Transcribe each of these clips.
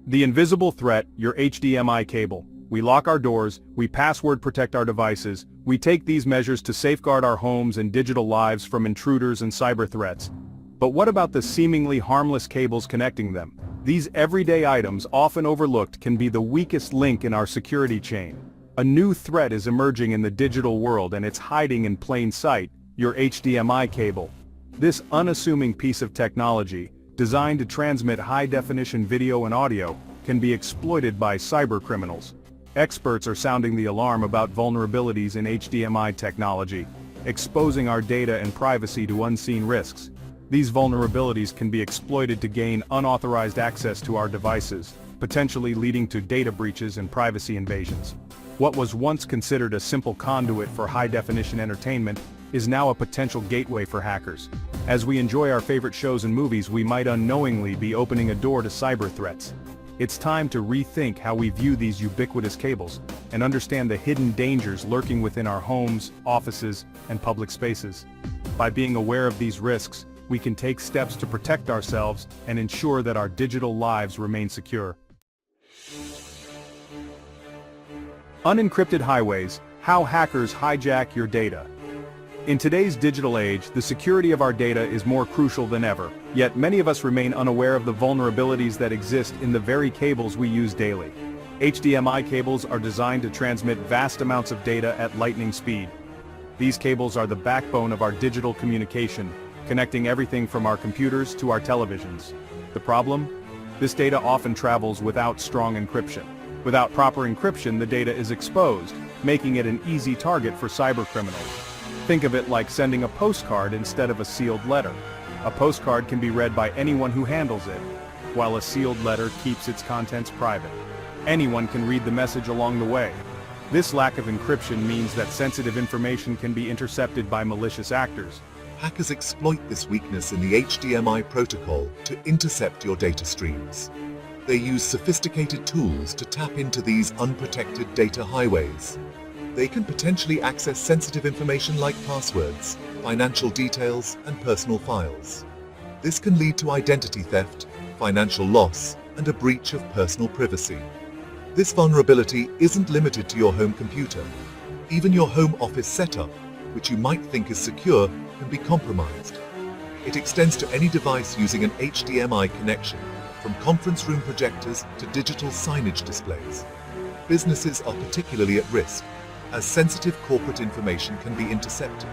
The invisible threat, your HDMI cable. We lock our doors, we password protect our devices, we take these measures to safeguard our homes and digital lives from intruders and cyber threats. But what about the seemingly harmless cables connecting them? These everyday items, often overlooked, can be the weakest link in our security chain. A new threat is emerging in the digital world and it's hiding in plain sight, your HDMI cable. This unassuming piece of technology, designed to transmit high-definition video and audio, can be exploited by cybercriminals. Experts are sounding the alarm about vulnerabilities in HDMI technology, exposing our data and privacy to unseen risks. These vulnerabilities can be exploited to gain unauthorized access to our devices, potentially leading to data breaches and privacy invasions. What was once considered a simple conduit for high-definition entertainment is now a potential gateway for hackers. As we enjoy our favorite shows and movies, we might unknowingly be opening a door to cyber threats. It's time to rethink how we view these ubiquitous cables, and understand the hidden dangers lurking within our homes, offices, and public spaces. By being aware of these risks, we can take steps to protect ourselves and ensure that our digital lives remain secure. Unencrypted highways, how hackers hijack your data. In today's digital age, the security of our data is more crucial than ever, yet many of us remain unaware of the vulnerabilities that exist in the very cables we use daily. HDMI cables are designed to transmit vast amounts of data at lightning speed. These cables are the backbone of our digital communication, connecting everything from our computers to our televisions. The problem? This data often travels without strong encryption. Without proper encryption, the data is exposed, making it an easy target for cybercriminals. Think of it like sending a postcard instead of a sealed letter. A postcard can be read by anyone who handles it, while a sealed letter keeps its contents private. Anyone can read the message along the way. This lack of encryption means that sensitive information can be intercepted by malicious actors. Hackers exploit this weakness in the HDMI protocol to intercept your data streams. They use sophisticated tools to tap into these unprotected data highways. They can potentially access sensitive information like passwords, financial details, and personal files. This can lead to identity theft, financial loss, and a breach of personal privacy. This vulnerability isn't limited to your home computer. Even your home office setup, which you might think is secure, can be compromised. It extends to any device using an HDMI connection, from conference room projectors to digital signage displays. Businesses are particularly at risk, as sensitive corporate information can be intercepted.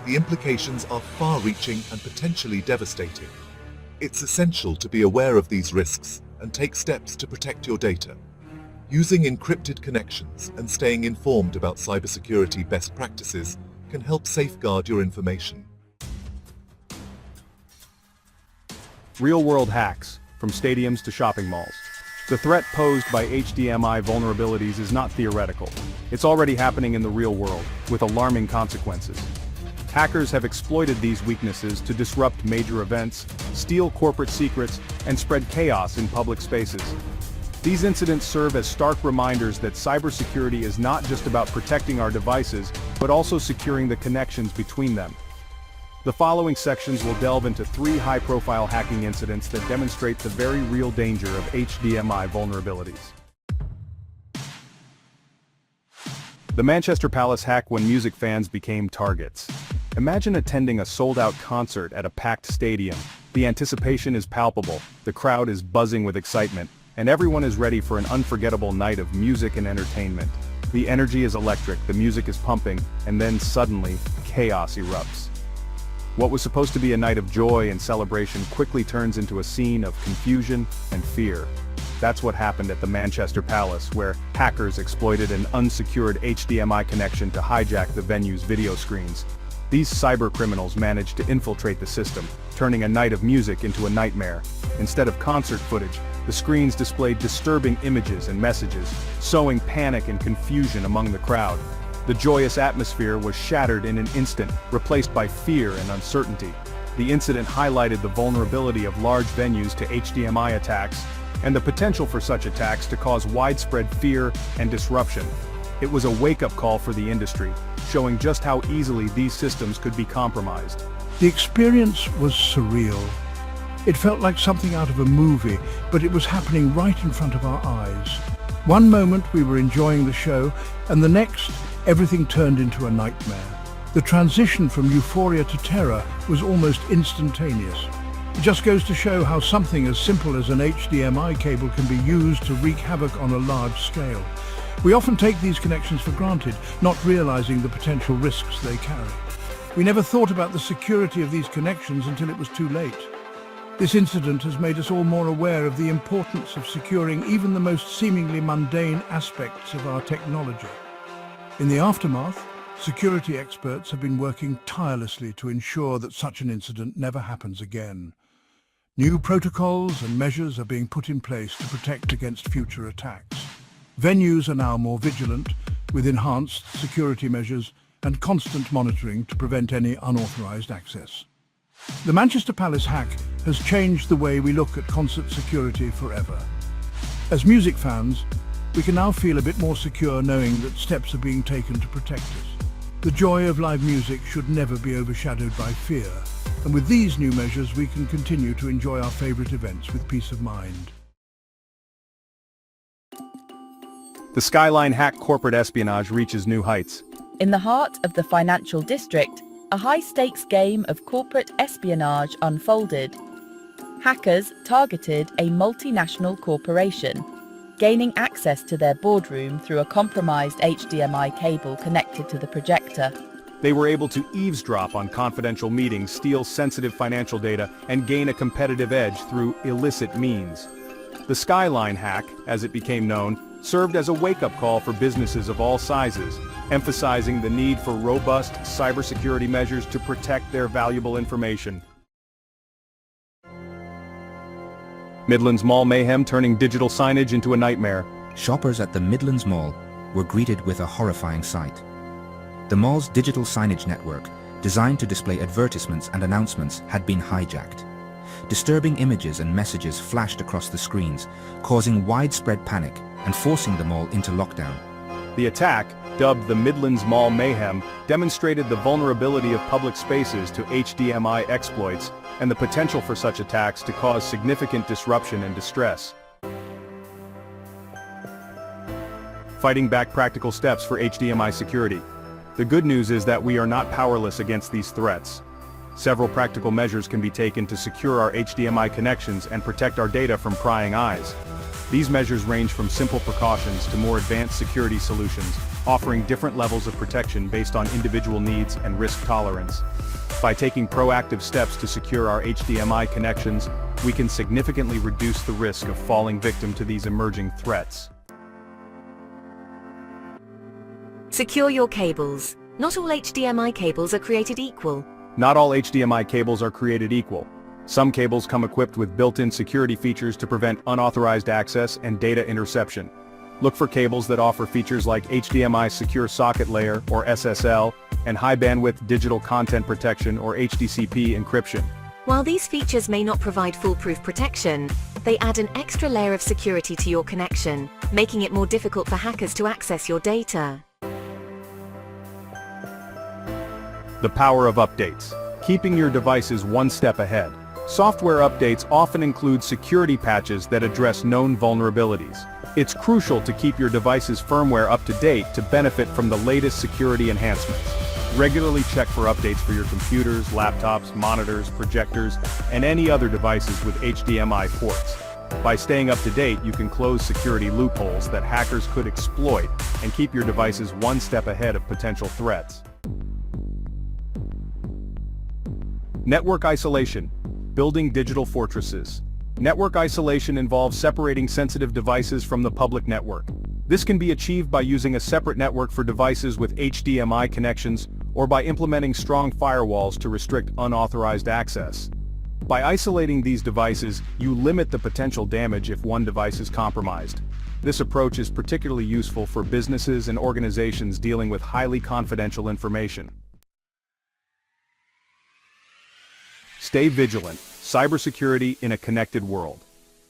The implications are far-reaching and potentially devastating. It's essential to be aware of these risks and take steps to protect your data. Using encrypted connections and staying informed about cybersecurity best practices can help safeguard your information. Real-world hacks, from stadiums to shopping malls. The threat posed by HDMI vulnerabilities is not theoretical. It's already happening in the real world, with alarming consequences. Hackers have exploited these weaknesses to disrupt major events, steal corporate secrets, and spread chaos in public spaces. These incidents serve as stark reminders that cybersecurity is not just about protecting our devices, but also securing the connections between them. The following sections will delve into 3 high-profile hacking incidents that demonstrate the very real danger of HDMI vulnerabilities. The Manchester Palace hack when music fans became targets. Imagine attending a sold-out concert at a packed stadium. The anticipation is palpable, the crowd is buzzing with excitement, and everyone is ready for an unforgettable night of music and entertainment. The energy is electric, the music is pumping, and then suddenly, chaos erupts. What was supposed to be a night of joy and celebration quickly turns into a scene of confusion and fear. That's what happened at the Manchester Palace, where hackers exploited an unsecured HDMI connection to hijack the venue's video screens. These cybercriminals managed to infiltrate the system, turning a night of music into a nightmare. Instead of concert footage, the screens displayed disturbing images and messages, sowing panic and confusion among the crowd. The joyous atmosphere was shattered in an instant, replaced by fear and uncertainty. The incident highlighted the vulnerability of large venues to HDMI attacks, and the potential for such attacks to cause widespread fear and disruption. It was a wake-up call for the industry, showing just how easily these systems could be compromised. The experience was surreal. It felt like something out of a movie, but it was happening right in front of our eyes. One moment we were enjoying the show, and the next, everything turned into a nightmare. The transition from euphoria to terror was almost instantaneous. It just goes to show how something as simple as an HDMI cable can be used to wreak havoc on a large scale. We often take these connections for granted, not realizing the potential risks they carry. We never thought about the security of these connections until it was too late. This incident has made us all more aware of the importance of securing even the most seemingly mundane aspects of our technology. In the aftermath, security experts have been working tirelessly to ensure that such an incident never happens again. New protocols and measures are being put in place to protect against future attacks. Venues are now more vigilant, with enhanced security measures and constant monitoring to prevent any unauthorized access. The Manchester Palace hack has changed the way we look at concert security forever. As music fans, we can now feel a bit more secure knowing that steps are being taken to protect us. The joy of live music should never be overshadowed by fear, and with these new measures we can continue to enjoy our favorite events with peace of mind. The Skyline hack corporate espionage reaches new heights. In the heart of the financial district, a high-stakes game of corporate espionage unfolded. Hackers targeted a multinational corporation, gaining access to their boardroom through a compromised HDMI cable connected to the projector. They were able to eavesdrop on confidential meetings, steal sensitive financial data, and gain a competitive edge through illicit means. The Skyline hack, as it became known, served as a wake-up call for businesses of all sizes, emphasizing the need for robust cybersecurity measures to protect their valuable information. Midlands Mall mayhem turning digital signage into a nightmare. Shoppers at the Midlands Mall were greeted with a horrifying sight. The mall's digital signage network, designed to display advertisements and announcements, had been hijacked. Disturbing images and messages flashed across the screens, causing widespread panic and forcing the mall into lockdown. The attack, dubbed the Midlands Mall mayhem, demonstrated the vulnerability of public spaces to HDMI exploits and the potential for such attacks to cause significant disruption and distress. Fighting back practical steps for HDMI security. The good news is that we are not powerless against these threats. Several practical measures can be taken to secure our HDMI connections and protect our data from prying eyes. These measures range from simple precautions to more advanced security solutions, offering different levels of protection based on individual needs and risk tolerance. By taking proactive steps to secure our HDMI connections, we can significantly reduce the risk of falling victim to these emerging threats. Secure your cables. Not all HDMI cables are created equal. Not all HDMI cables are created equal. Some cables come equipped with built-in security features to prevent unauthorized access and data interception. Look for cables that offer features like HDMI Secure Socket Layer, or SSL, and High Bandwidth Digital Content Protection, or HDCP encryption. While these features may not provide foolproof protection, they add an extra layer of security to your connection, making it more difficult for hackers to access your data. The power of updates. Keeping your devices one step ahead. Software updates often include security patches that address known vulnerabilities. It's crucial to keep your device's firmware up to date to benefit from the latest security enhancements. Regularly check for updates for your computers, laptops, monitors, projectors, and any other devices with HDMI ports. By staying up to date, you can close security loopholes that hackers could exploit and keep your devices one step ahead of potential threats. Network isolation. Building digital fortresses. Network isolation involves separating sensitive devices from the public network. This can be achieved by using a separate network for devices with HDMI connections or by implementing strong firewalls to restrict unauthorized access. By isolating these devices, you limit the potential damage if one device is compromised. This approach is particularly useful for businesses and organizations dealing with highly confidential information. Stay vigilant. Cybersecurity in a connected world.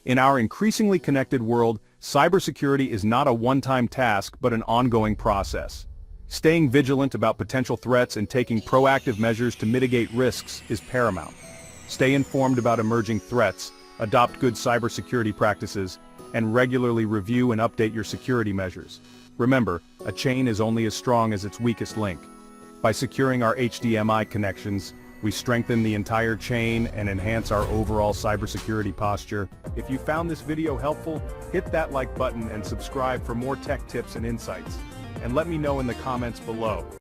In our increasingly connected world, cybersecurity is not a one-time task but an ongoing process. Staying vigilant about potential threats and taking proactive measures to mitigate risks is paramount. Stay informed about emerging threats, adopt good cybersecurity practices, and regularly review and update your security measures. Remember, a chain is only as strong as its weakest link. By securing our HDMI connections, we strengthen the entire chain and enhance our overall cybersecurity posture. If you found this video helpful, hit that like button and subscribe for more tech tips and insights. And let me know in the comments below.